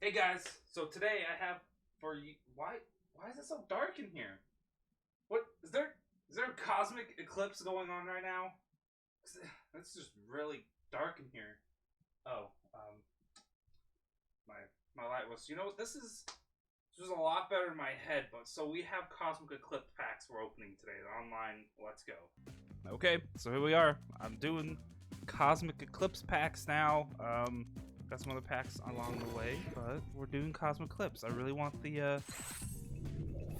Hey guys, so today I have for you. Why is it so dark in here? What is there a cosmic eclipse going on right now? It's just really dark in here. Oh, my my light was. You know what? This was a lot better in my head. But so we have cosmic eclipse packs we're opening today. They're online. Let's go. Okay, so here we are. I'm doing cosmic eclipse packs now. Got some other packs along the way, but we're doing Cosmic Eclipse. I really want the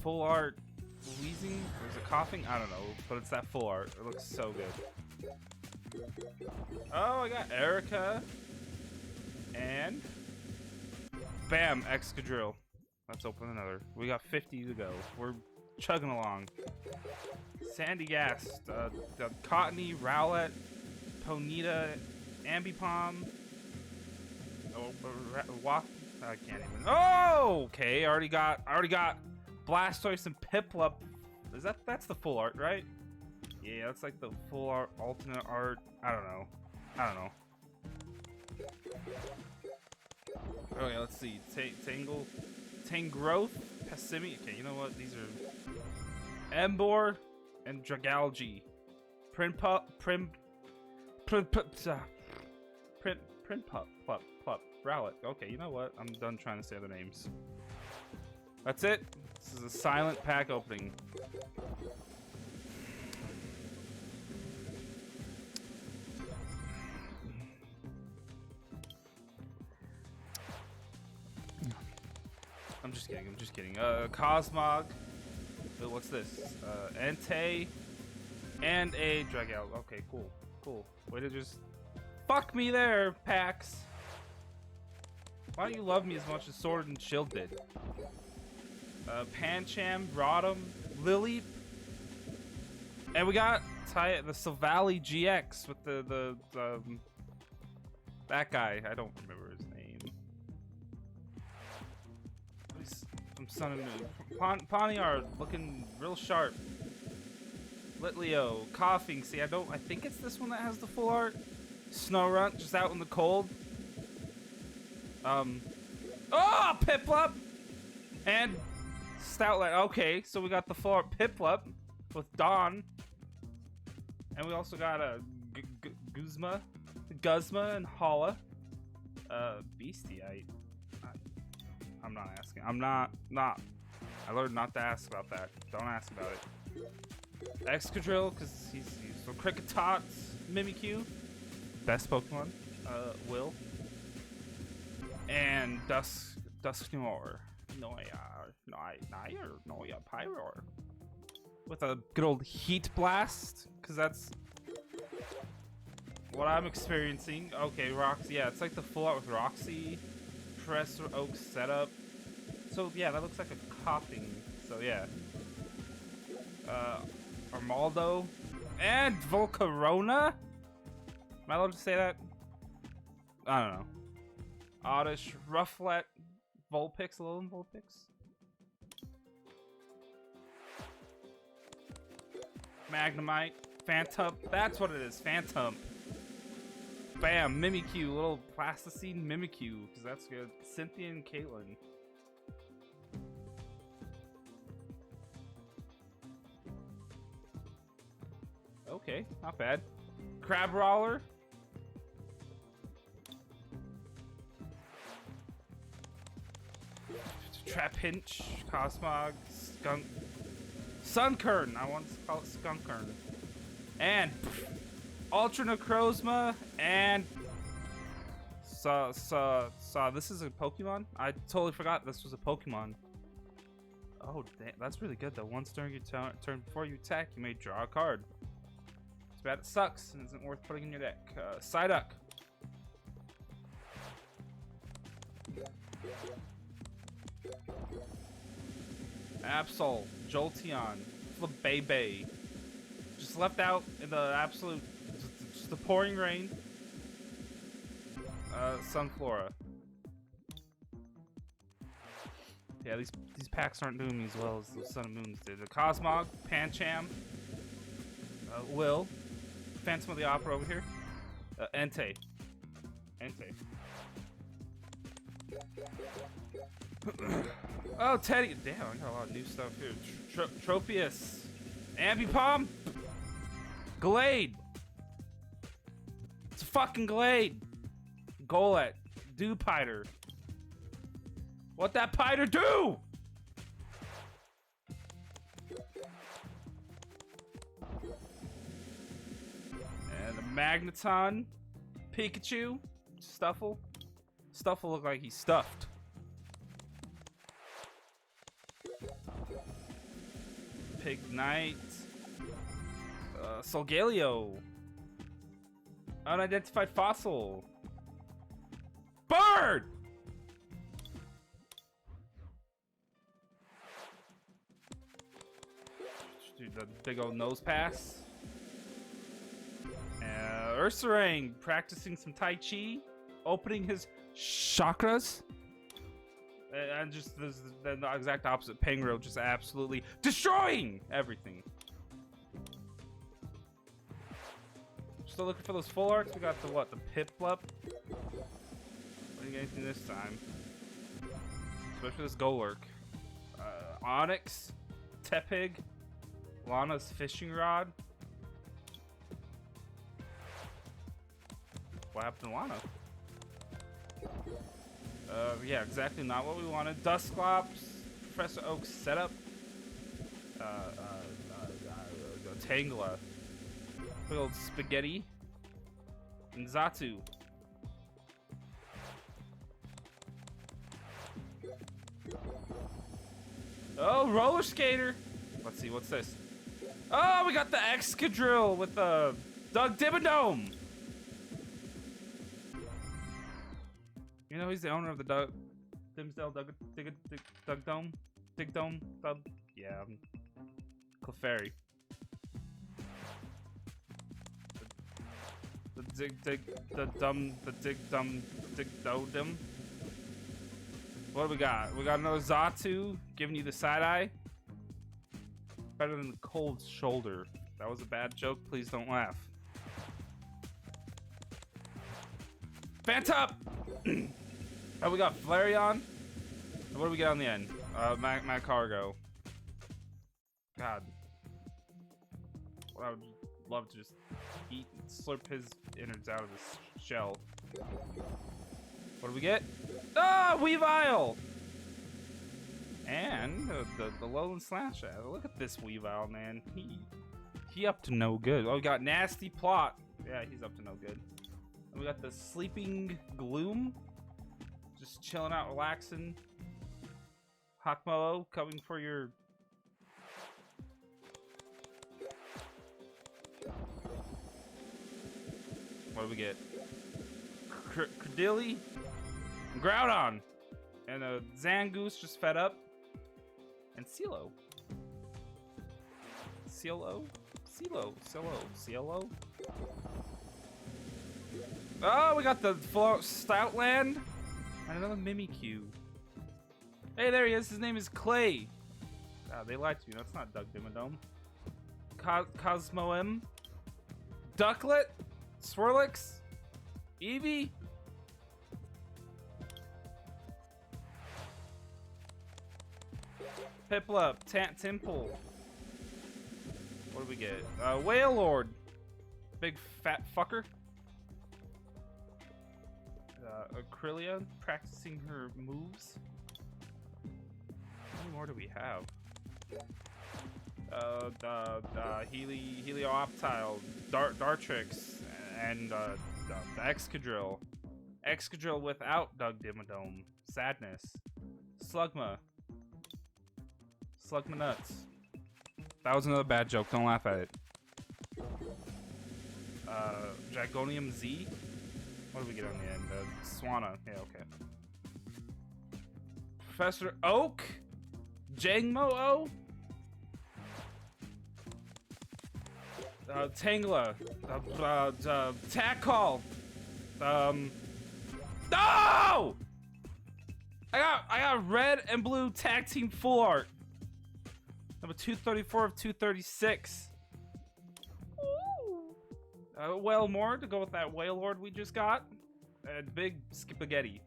full art wheezing. There's a coughing? I don't know, but it's that full art. It looks so good. Oh, I got Erica. And bam, Excadrill. Let's open another. We got 50 to go. We're chugging along. Sandy Gast, Cottony, Rowlet, Ponyta, Ambipom. Walk. I can't even. Oh, okay. I already got Blastoise and Piplup. That's the full art, right? Yeah, that's like the full art, alternate art. I don't know. Okay, let's see. Tangrowth, Passimi. Okay, you know what? These are Embor and Dragalge. Prinpup. Rowlet. Okay, you know what? I'm done trying to say the names. That's it. This is a silent pack opening. I'm just kidding. Cosmog. What's this? Entei. And a Dragal. Okay, cool. Way to just fuck me there, packs. Why don't you love me as much as Sword and Shield did? Pancham, Rotom, Lily, and we got the Silvally GX with the that guy. I don't remember his name. He's from Sun and Moon. Ponyard looking real sharp. Litleo, coughing. See, I think it's this one that has the full art. Snorunt, just out in the cold. Oh, Piplup! And Stoutland. Okay, so we got the full art Piplup with Dawn. And we also got a Guzma, and Hala. Beastie, I'm not asking. I'm not. I learned not to ask about that. Don't ask about it. Excadrill, because he's from Cricketots. Mimikyu. Best Pokemon. Will. And Dusknoir. Noya Pyroar. With a good old Heat Blast, because that's what I'm experiencing. Okay, Roxy. Yeah, it's like the full art with Roxy. Professor Oak setup. So, yeah, that looks like a coughing. So, yeah. Armaldo. And Volcarona? Am I allowed to say that? I don't know. Oddish, Rufflet, Vulpix, Alolan Vulpix. Magnemite, Phantump. That's what it is, Phantump. Bam, Mimikyu, little Plasticine Mimikyu, because that's good. Cynthia and Caitlyn. Okay, not bad. Crabrawler. Trapinch, Cosmog, Skunk, Sunkern. I want to call it Skunkern. And Ultra Necrozma and this is a Pokemon? I totally forgot this was a Pokemon. Oh, damn, that's really good though. Once during your turn before you attack, you may draw a card. It's bad it sucks and isn't worth putting in your deck. Psyduck. Absol, Jolteon, Flabébé. Just left out in the absolute, just the pouring rain. Sunflora. Yeah, these packs aren't doing me as well as the Sun and Moons did. The Cosmog, Pancham, Will, Phantom of the Opera over here, Entei. Oh, Teddy. Damn, I got a lot of new stuff here. Tropius. Ambipom. Glade. It's a fucking Glade. Golett. Dewpider. What that Piter do? And a Magneton. Pikachu. Stuffle. Stuffle look like he's stuffed. Pignite. Solgaleo. Unidentified fossil. Bird! Dude, the big old nose pass. Ursaring practicing some Tai Chi. Opening his chakras. And just the exact opposite. Pangro just absolutely destroying everything. Still looking for those full arcs. We got the what? The Piplup. What are you getting anything this time? Especially this Golurk. Onyx. Tepig. Lana's fishing rod. What happened to Lana? Yeah, exactly not what we wanted. Dusclops, Professor Oak's setup. Tangela. Big old spaghetti. And Zatu. Oh, roller skater. Let's see, what's this? Oh, we got the Excadrill with the Doug Dimmadome. You know he's the owner of the Dimsdale Doug Dome? Dig Dome? Yeah. Clefairy. The dig dum. What do we got? We got another Zatu giving you the side eye. Better than the cold shoulder. That was a bad joke. Please don't laugh. Phantom! Oh, we got Flareon. What do we get on the end? Cargo. God. I would love to just eat and slurp his innards out of his shell. What do we get? Ah, Weavile! And the Lowland Slash. Look at this Weavile, man. He up to no good. Oh, we got Nasty Plot. Yeah, he's up to no good. And we got the Sleeping Gloom. Just chilling out, relaxing. Hakmo coming for your... What do we get? Credilli, Groudon, and a Zangoose just fed up, and Cielo. Oh, we got the Stoutland, and another Mimikyu. Hey, there he is. His name is Clay. They lied to you. That's not Doug Dimmadome. Cosmo M, Ducklet, Swirlix, Eevee. Piplup, Temple. What do we get? Wailord. Big fat fucker. Acrylia practicing her moves. How many more do we have? Helioptile, Dartrix, and the Excadrill. Excadrill without Doug Dimmadome. Sadness. Slugma. Slugma nuts. That was another bad joke. Don't laugh at it. Dragonium Z. What do we get on the end? Swanna. Yeah, okay. Professor Oak. Jangmo-O. Tangela. Tackle. No! I got red and blue tag team full art. Number 234 of 236. Whale more to go with that Wailord we just got. And big spaghetti.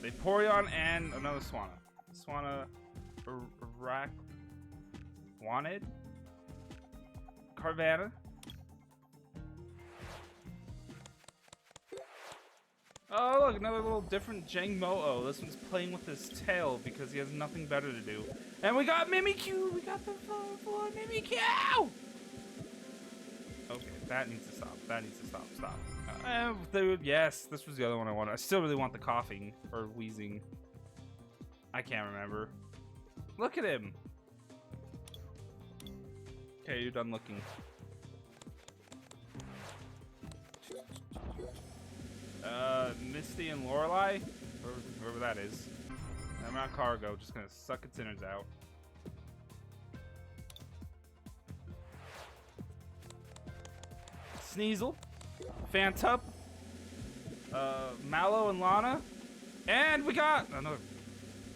Vaporeon and another Swanna. Swanna Rack Wanted. Carvanha. Oh, look, another little different Jangmo-O. This one's playing with his tail because he has nothing better to do. And we got Mimikyu! We got the full Mimikyu! Okay, that needs to stop. That needs to stop. Stop. Dude, yes, this was the other one I wanted. I still really want the coughing or wheezing. I can't remember. Look at him. Okay, you're done looking. Misty and Lorelei, whoever that is. I'm not Cargo, just gonna suck its innards out. Sneasel, Phantup, Mallow and Lana, and we got another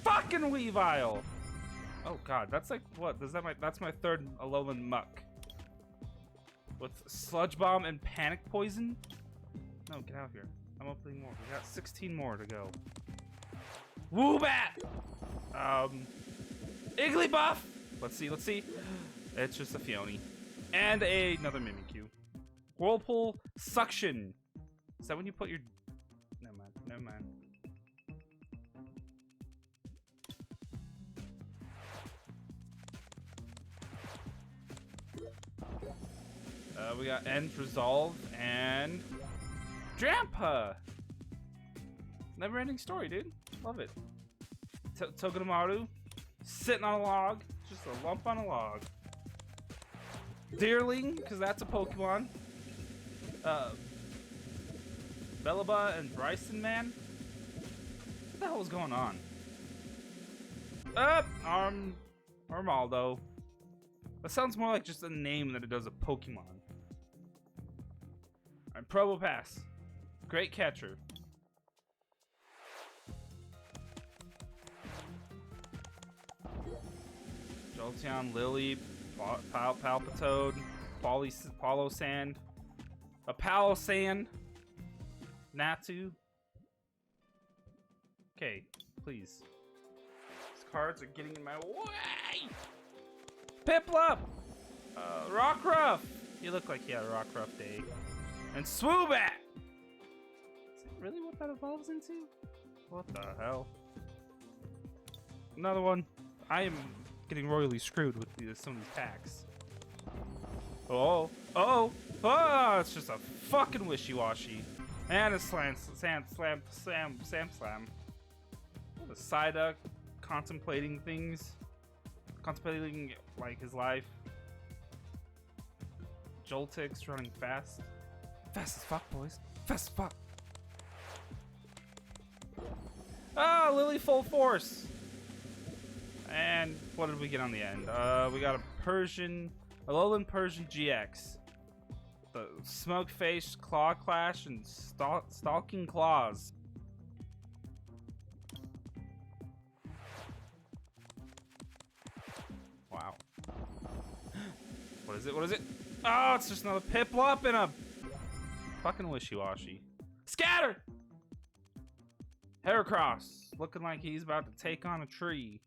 fucking Weavile. Oh god, that's like what? That's my third Alolan Muck. With Sludge Bomb and Panic Poison? No, get out of here. I'm opening more. We got 16 more to go. Woobat! Igglybuff! Let's see. It's just a Fione. And another Mimikyu. Whirlpool Suction. Is that when you put your... Never mind. We got End Resolve and... Drampa! Never-ending story, dude. Love it. Togedemaru, sitting on a log. Just a lump on a log. Deerling, because that's a Pokemon. Bellaba and Bryson, man. What the hell is going on? Armaldo. That sounds more like just a name than it does a Pokemon. Alright, Probopass. Great catcher. Jolteon, Lily, Palpitoad, Palo-Sand, a Palo-Sand, Natu. Okay, please. These cards are getting in my way! Piplup! Rockruff! He looked like he had a Rockruff day. And Swoobat! Is that really what that evolves into? What the hell? Another one. I am getting royally screwed with some of these packs. It's just a fucking wishy-washy. And a Sam Slam. The Psyduck contemplating things. Contemplating, like, his life. Joltix running fast. Fast as fuck, boys. Fast as fuck. Ah, Lily Full Force. And what did we get on the end? We got a Alolan Persian GX. The Smoke Face, Claw Clash, and Stalking Claws. Wow. What is it? Oh, it's just another Piplup and a fucking wishy-washy. Scatter! Heracross, looking like he's about to take on a tree.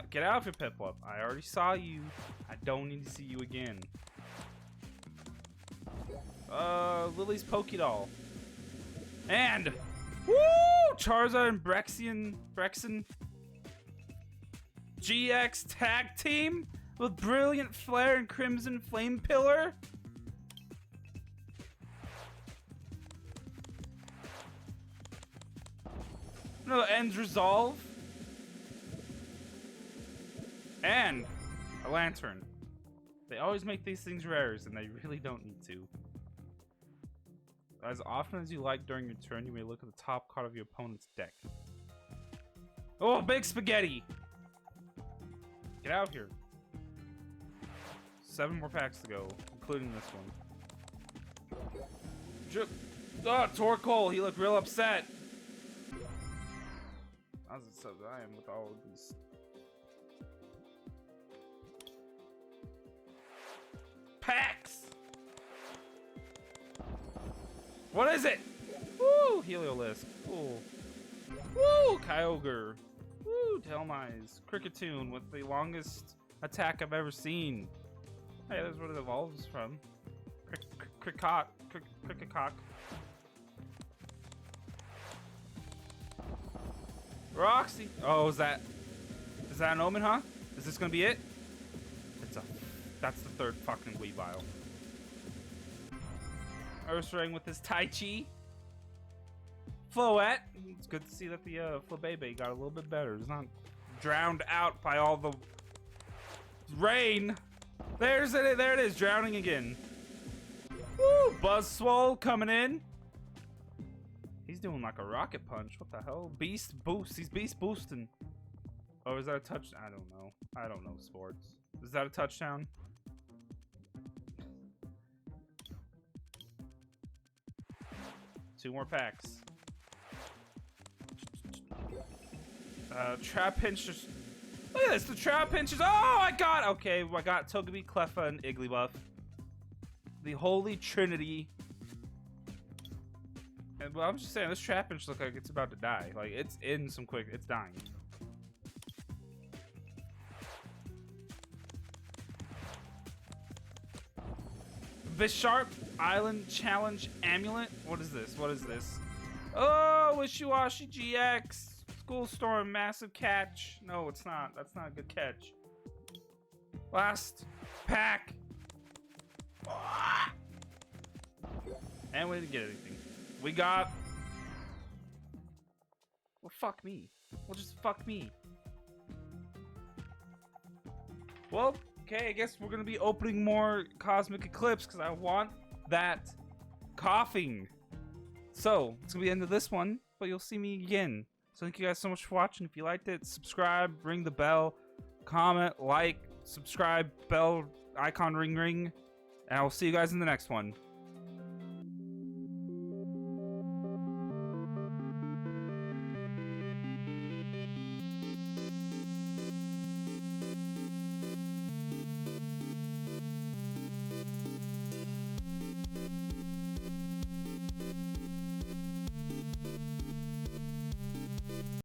Get out of here, Piplup. I already saw you. I don't need to see you again. Lily's Pokédoll. And, woo! Charizard and Brexen GX tag team with Brilliant Flare and Crimson Flame Pillar. No, Ends Resolve. And a Lantern. They always make these things rares, and they really don't need to. As often as you like during your turn, you may look at the top card of your opponent's deck. Oh, Big Spaghetti! Get out of here. 7 more packs to go, including this one. Torkoal, he looked real upset. As it says, I am with all of these. Packs! What is it? Woo! Heliolisk. Cool. Woo! Kyogre. Woo! Tailmise. Cricketune with the longest attack I've ever seen. Hey, that's what it evolves from. Cricket. Roxy. Oh, is that an omen, huh? Is this gonna be it? That's the third fucking Weavile. Ursaring with his Tai Chi. Floette. It's good to see that the Flabebe got a little bit better. It's not drowned out by all the rain. There it is, drowning again. Woo! Buzzswole coming in. He's doing like a rocket punch. What the hell? Beast boost. He's beast boosting. Oh, is that a touchdown? I don't know. I don't know sports. Is that a touchdown? Two more packs. Trap pinchers. Look at this. The trap pinchers. Oh, I got Togepi, Cleffa, and Igglybuff. The holy trinity. And well, I'm just saying, this trap pinch looks like it's about to die. Like it's in some quick. It's dying. Bisharp Island Challenge Amulet. What is this? What is this? Oh, Wishy-Washy GX. School Storm Massive Catch. No, it's not. That's not a good catch. Last pack. And we didn't get anything. We got... Well, fuck me. Well, just fuck me. Well... Okay, I guess we're gonna be opening more Cosmic Eclipse because I want that coughing. So, it's gonna be the end of this one, but you'll see me again. So thank you guys so much for watching. If you liked it, subscribe, ring the bell, comment, like, subscribe, bell icon ring, and I will see you guys in the next one.